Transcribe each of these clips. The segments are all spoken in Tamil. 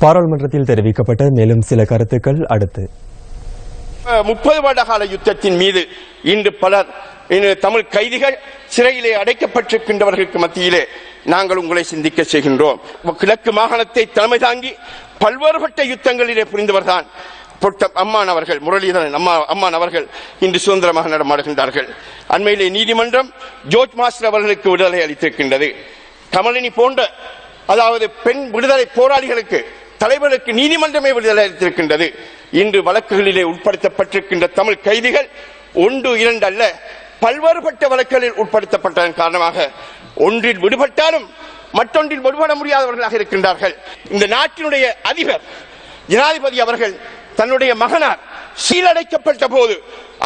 பாராளுமன்றத்தில் தெரிவிக்கப்பட்ட மேலும் சில கருத்துக்கள் அடுத்து. 30 வருட கால யுத்தத்தின் மீது இன்று பலர் தமிழ் கைதிகள் சிறையிலே அடைக்கப்பட்டிருக்கின்றவர்களுக்கு மத்தியிலே நாங்கள் உங்களை சிந்திக்க செய்கின்றோம். கிழக்கு மாகாணத்தை தலைமை தாங்கி பல்வேறுபட்ட யுத்தங்களிலே புரிந்தவர்தான் அம்மான் அவர்கள், முரளிதரன் அம்மான் அவர்கள் இன்று சுதந்திரமாக நடமாடுகின்றார்கள். அண்மையிலே நீதிமன்றம் ஜோர்ஜ் மாஸ்டர் அவர்களுக்கு விடுதலை அளித்திருக்கின்றது. கமலினி போன்ற அதாவது பெண் விடுதலை போராளிகளுக்கு தலைவர்களுக்கு நீதிமன்றமே விடுதலை அளித்திருக்கின்றது. இன்று வழக்குகளிலே உட்படுத்தப்பட்டிருக்கின்ற தமிழ் கைதிகள் 1, 2 அல்ல, பல்வேறுபட்ட வழக்குகளில் உட்படுத்தப்பட்டதன் காரணமாக ஒன்றில் விடுபட்டாலும் மற்றொன்றில் விடுபட முடியாதவர்களாக இருக்கின்றார்கள். இந்த நாட்டினுடைய அதிபர் ஜனாதிபதி அவர்கள் தன்னுடைய மகனார் சீலடைக்கப்பட்ட போது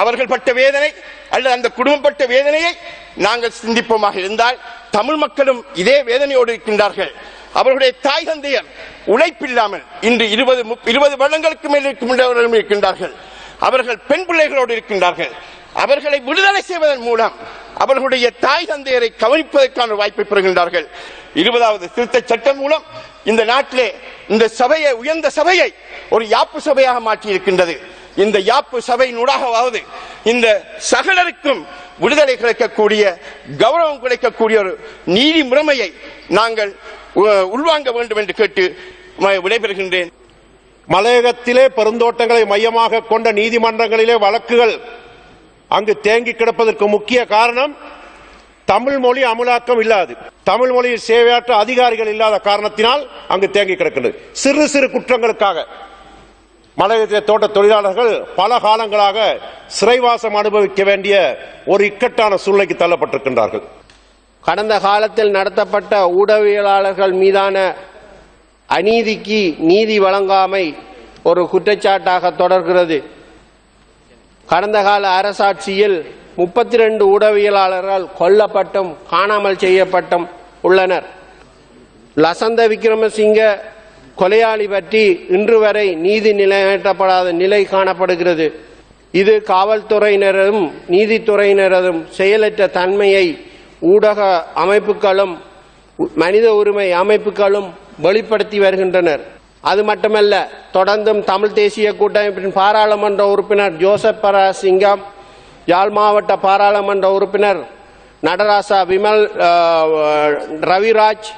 அவர்கள் பட்ட வேதனை அல்லது அந்த குடும்பம் பட்ட வேதனையை நாங்கள் சிந்திப்போமாக இருந்தால் தமிழ் மக்களும் இதே வேதனையோடு இருக்கின்றார்கள். அவர்களுடைய தாய் தந்தையர் உழைப்பில்லாமல் இன்று 20 வருடங்களுக்கு மேல் இருக்கின்றார்கள். அவர்கள் பெண் பிள்ளைகளோடு இருக்கின்றார்கள். அவர்களை விடுதலை செய்வதன் மூலம் அவர்களுடைய தாய் தந்தையரை கவனிப்பதற்கான வாய்ப்பை பெறுகின்றார்கள். 20வது திருத்த சட்டம் மூலம் இந்த நாட்டிலே இந்த சபையை, உயர்ந்த சபையை ஒரு யாப்பு சபையாக மாற்றி இருக்கின்றது. இந்த யாப்பு சபையினூடாகவாவது இந்த சகலருக்கும் விடுதலை கிடைக்கக்கூடிய, கௌரவம் கிடைக்கக்கூடிய ஒரு நீதி முறைமையை நாங்கள் உள்வாங்க வேண்டும் என்று கேட்டு விடைபெறுகின்றேன். மலையகத்திலே பெருந்தோட்டங்களை மையமாக கொண்ட நீதிமன்றங்களிலே வழக்குகள் அங்கு தேங்கி கிடப்பதற்கு முக்கிய காரணம் தமிழ் மொழி அமுலாக்கம் இல்லாது, தமிழ் மொழியில் சேவையாற்ற அதிகாரிகள் இல்லாத காரணத்தினால் அங்கு தேங்கி கிடக்கின்றது. சிறு சிறு குற்றங்களுக்காக மலையகத்திலே தோட்ட தொழிலாளர்கள் பல காலங்களாக சிறைவாசம் அனுபவிக்க வேண்டிய ஒரு இக்கட்டான சூழ்நிலைக்கு தள்ளப்பட்டிருக்கின்றார்கள். கடந்த காலத்தில் நடத்தப்பட்ட ஊடகவியலாளர்கள் மீதான அநீதிக்கு நீதி வழங்காமை ஒரு குற்றச்சாட்டாக தொடர்கிறது. கடந்த கால அரசாட்சியில் 32 ஊடகவியலாளர்கள் கொல்லப்பட்டும் காணாமல் செய்யப்பட்டும் உள்ளனர். லசந்த விக்ரமசிங்க கொலையாளி பற்றி இன்று வரை நீதி நிலைநாட்டப்படாத நிலை காணப்படுகிறது. இது காவல்துறையினரும் நீதித்துறையினரும் செயலற்ற தன்மையை ஊடக அமைப்புகளும் மனித உரிமை அமைப்புகளும் வெளிப்படுத்தி வருகின்றனர். அது மட்டுமல்ல, தொடர்ந்தும் தமிழ் தேசிய கூட்டமைப்பின் பாராளுமன்ற உறுப்பினர் ஜோசப் பராசிங்கம், யாழ் மாவட்ட பாராளுமன்ற உறுப்பினர் நடராசா விமல் ரவிராஜ்,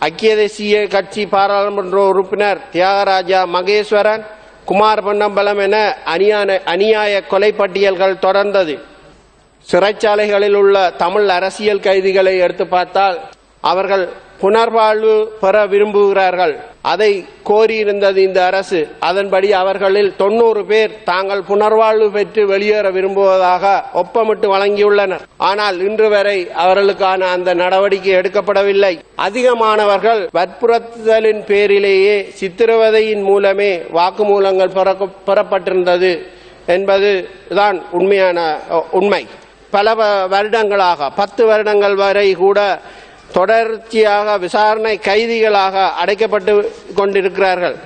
ஐக்கிய தேசிய கட்சி பாராளுமன்ற உறுப்பினர் தியாகராஜா மகேஸ்வரன், குமார் பொன்னம்பலம் என அநியாய கொலை பட்டியல்கள் தொடர்ந்தது. சிறைச்சாலைகளில் உள்ள தமிழ் அரசியல் கைதிகளை எடுத்து பார்த்தால் அவர்கள் புனர்வாழ்வு பெற விரும்புகிறார்கள். அதை கோரியிருந்தது இந்த அரசு. அதன்படி அவர்களில் 90 பேர் தாங்கள் புனர்வாழ்வு பெற்று வெளியேற விரும்புவதாக ஒப்பமிட்டு வழங்கியுள்ளனர். ஆனால் இன்று வரை அவர்களுக்கான அந்த நடவடிக்கை எடுக்கப்படவில்லை. அதிகமானவர்கள் வற்புறுத்தலின் பேரிலேயே சித்திரவதையின் மூலமே வாக்குமூலங்கள் பெறப்பட்டிருந்தது என்பது தான் உண்மையான உண்மை. பல வருடங்களாக 10 வருடங்கள் வரை கூட தொடர்ச்சியாக விசாரணை கைதிகளாக அடைக்கப்பட்டு கொண்டிருக்கிறார்கள்.